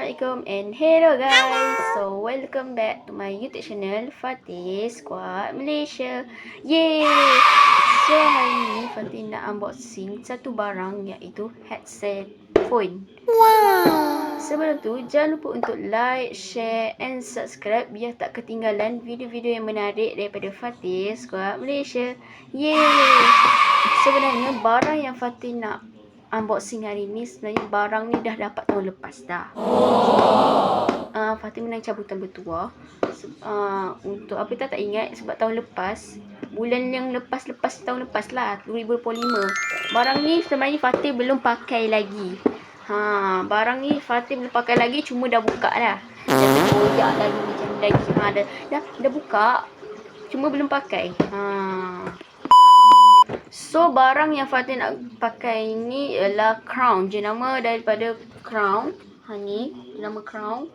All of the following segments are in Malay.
Assalamualaikum and hello guys. So welcome back to my YouTube channel Fatih Squad Malaysia. Yay! So hari ni Fatih nak unboxing satu barang iaitu headset phone. Wow! Sebelum tu jangan lupa untuk like, share and subscribe biar tak ketinggalan video-video yang menarik daripada Fatih Squad Malaysia. Yay! Sebenarnya barang yang Fatih nak unboxing hari ni sebenarnya barang ni dah dapat tahun lepas dah. Fatih menang cabutan bertuah. Untuk apa tak ingat sebab tahun lepas, bulan yang lepas tahun lepas lah, 2025. Barang ni sebenarnya Fatih belum pakai lagi. Barang ni Fatih belum pakai lagi, cuma dah buka dah. Dah terkoyak lagi macam lagi. Dah buka, cuma belum pakai. So barang yang Fatih nak pakai ni ialah crown. Jenama daripada crown. Ni nama crown.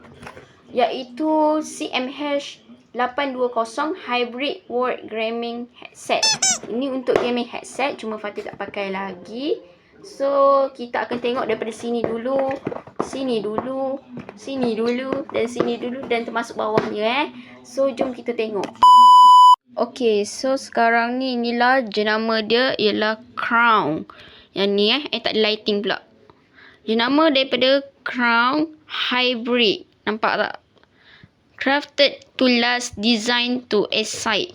Iaitu CMH 820 Hybrid Word Gaming Headset. Ini untuk gaming headset, cuma Fatih tak pakai lagi. So kita akan tengok daripada sini dulu, sini dulu, sini dulu dan sini dulu dan termasuk bawahnya. So jom kita tengok. Okay, so sekarang ni inilah jenama dia ialah crown. Yang ni tak ada lighting pula. Jenama daripada crown hybrid. Nampak tak? Crafted to last, designed to excite.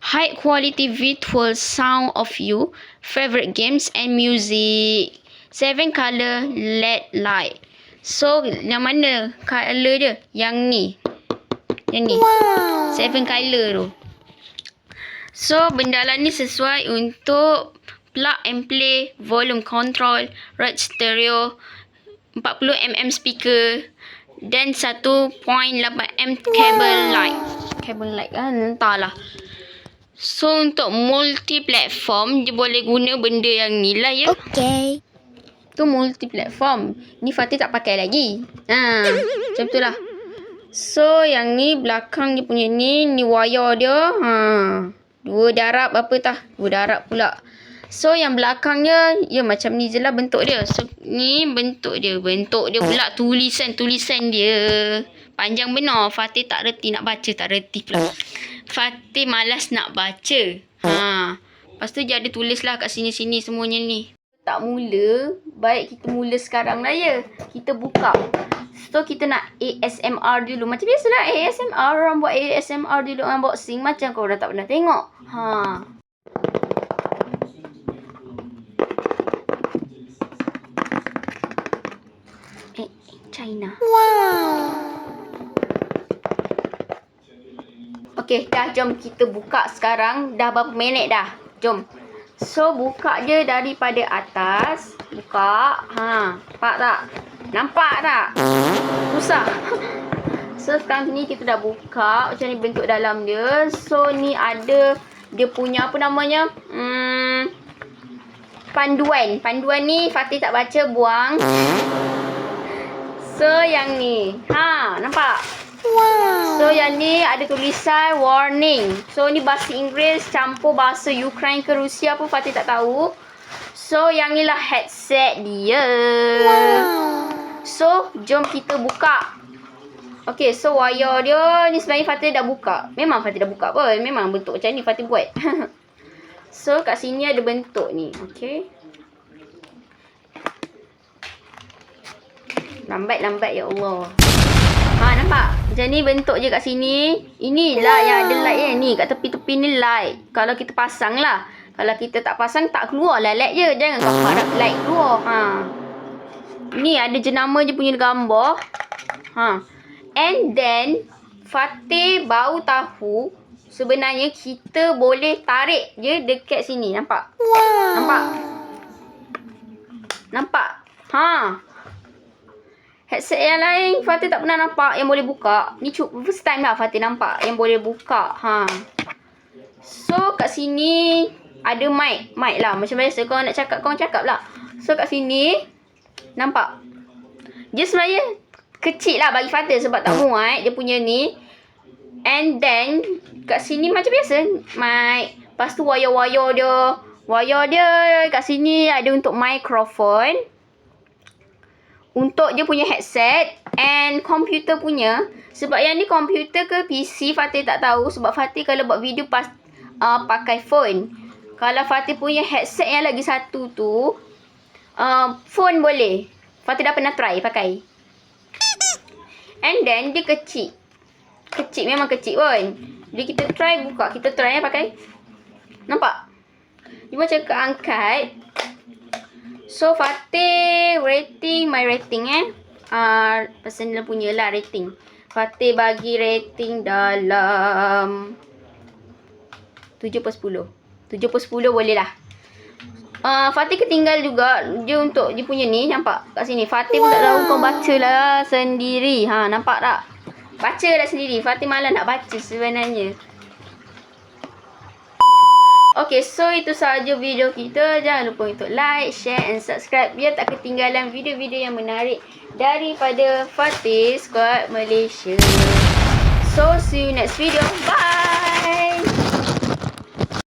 High quality virtual sound of you, favorite games and music. 7 color LED light. So yang mana color dia? Yang ni. Yang ni. Wow. 7 color tu. So, benda ni sesuai untuk plug and play, volume control, right stereo, 40mm speaker dan 1.8mm cable light. Cable light kan, entahlah. So, untuk multi-platform, dia boleh guna benda yang ni lah ya. Okay. Tu multi-platform. Ni Fatih tak pakai lagi. Macam tu lah. So, yang ni belakang dia punya ni wire dia. Dua darab apa tah? Dua darab pula. So yang belakangnya ya macam ni je lah bentuk dia. So ni bentuk dia. Bentuk dia pula tulisan dia. Panjang benar. Fatih tak reti nak baca. Tak reti pula. Fatih malas nak baca. Lepas tu dia ada tulis lah kat sini-sini semuanya ni. Tak mula. Baik kita mula sekarang lah ya. Kita buka. So kita nak ASMR dulu. Macam biasalah ASMR. Orang buat ASMR dulu unboxing. Macam kau dah tak pernah tengok. China. Wow. Okay, dah jom kita buka sekarang. Dah berapa minit dah. Jom. So buka je daripada atas. Buka. Nampak tak? Nampak tak? Susah. So sekarang ni kita dah buka. Macam ni bentuk dalam dia. So ni ada dia punya apa namanya? Panduan. Panduan ni Fatih tak baca, buang. So yang ni. Nampak? Wow. So yang ni ada tulisan warning. So ni bahasa Inggeris campur bahasa Ukraine ke Rusia pun Fatih tak tahu. So yang ni lah headset dia. Wow. So jom kita buka. Okay, so wire dia ni sebenarnya Fatih dah buka. Memang Fatih dah buka pun. Memang bentuk macam ni Fatih buat. So kat sini ada bentuk ni. Okay. Lambat ya Allah. Nampak? Macam ni bentuk je kat sini. Inilah yang ada light ni. Kat tepi-tepi ni light. Kalau kita pasang lah. Kalau kita tak pasang, tak keluar lah light je. Jangan kau harap light keluar. Ni ada jenama je punya gambar. And then, Fatih baru tahu sebenarnya kita boleh tarik je dekat sini. Nampak? Wow. Nampak? Nampak? Headset yang lain Fatih tak pernah nampak yang boleh buka. Ni first time lah Fatih nampak yang boleh buka. So kat sini ada mic. Mic lah. Macam biasa kau nak cakap, kau cakap lah. So kat sini nampak. Dia sebenarnya kecil lah bagi Fatih sebab tak muat dia punya ni. And then kat sini macam biasa mic. Lepas tu wire-wire dia. Wire dia kat sini ada untuk mikrofon. untuk dia punya headset and komputer punya. Sebab yang ni komputer ke PC Fatih tak tahu. Sebab Fatih kalau buat video pakai phone. Kalau Fatih punya headset yang lagi satu tu, phone boleh. Fatih dah pernah try pakai. And then dia kecil. Kecil, memang kecil pun. Jadi kita try buka. Kita try pakai. Nampak? Dia macam keangkat. So Fatih rating, my rating personal punya lah rating. Fatih bagi rating dalam 7/10. 7/10 boleh lah. Fatih ketinggal juga dia untuk dia punya ni, nampak kat sini. Fatih pun tak tahu, kau baca lah sendiri. Nampak tak? Baca lah sendiri. Fatih malah nak baca sebenarnya. Okay, so itu sahaja video kita. Jangan lupa untuk like, share and subscribe biar tak ketinggalan video-video yang menarik daripada Fatih Squad Malaysia. So, see you next video. Bye!